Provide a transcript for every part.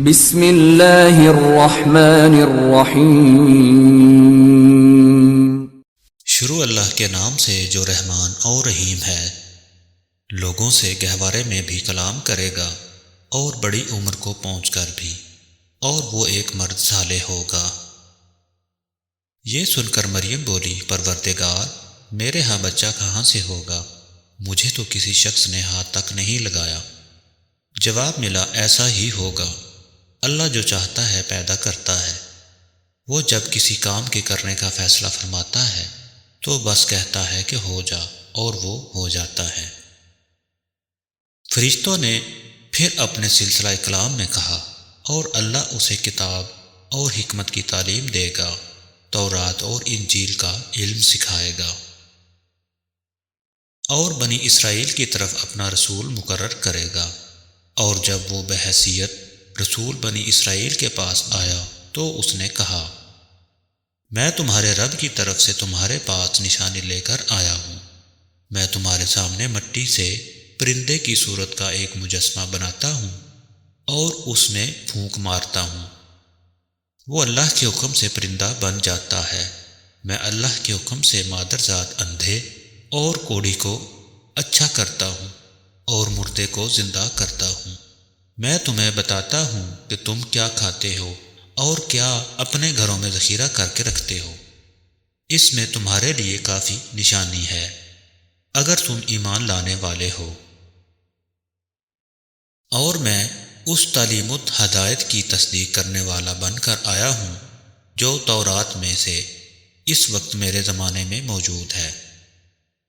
بسم اللہ الرحمن الرحیم۔ شروع اللہ کے نام سے جو رحمان اور رحیم ہے۔ لوگوں سے گہوارے میں بھی کلام کرے گا اور بڑی عمر کو پہنچ کر بھی، اور وہ ایک مرد صالح ہوگا۔ یہ سن کر مریم بولی، پروردگار، میرے ہاں بچہ کہاں سے ہوگا؟ مجھے تو کسی شخص نے ہاتھ تک نہیں لگایا۔ جواب ملا، ایسا ہی ہوگا، اللہ جو چاہتا ہے پیدا کرتا ہے۔ وہ جب کسی کام کے کرنے کا فیصلہ فرماتا ہے تو بس کہتا ہے کہ ہو جا، اور وہ ہو جاتا ہے۔ فرشتوں نے پھر اپنے سلسلہ کلام میں کہا، اور اللہ اسے کتاب اور حکمت کی تعلیم دے گا، تورات اور انجیل کا علم سکھائے گا، اور بنی اسرائیل کی طرف اپنا رسول مقرر کرے گا۔ اور جب وہ بحیثیت رسول بنی اسرائیل کے پاس آیا تو اس نے کہا، میں تمہارے رب کی طرف سے تمہارے پاس نشانی لے کر آیا ہوں۔ میں تمہارے سامنے مٹی سے پرندے کی صورت کا ایک مجسمہ بناتا ہوں اور اس میں پھونک مارتا ہوں، وہ اللہ کے حکم سے پرندہ بن جاتا ہے۔ میں اللہ کے حکم سے مادرزاد اندھے اور کوڑھی کو اچھا کرتا ہوں اور مردے کو زندہ کرتا ہوں۔ میں تمہیں بتاتا ہوں کہ تم کیا کھاتے ہو اور کیا اپنے گھروں میں ذخیرہ کر کے رکھتے ہو۔ اس میں تمہارے لیے کافی نشانی ہے، اگر تم ایمان لانے والے ہو۔ اور میں اس تعلیم ہدایت کی تصدیق کرنے والا بن کر آیا ہوں جو تورات میں سے اس وقت میرے زمانے میں موجود ہے،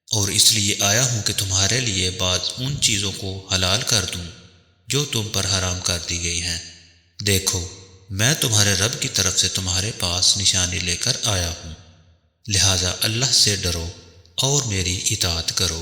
اور اس لیے آیا ہوں کہ تمہارے لیے بعض ان چیزوں کو حلال کر دوں جو تم پر حرام کر دی گئی ہیں۔ دیکھو، میں تمہارے رب کی طرف سے تمہارے پاس نشانی لے کر آیا ہوں، لہٰذا اللہ سے ڈرو اور میری اطاعت کرو۔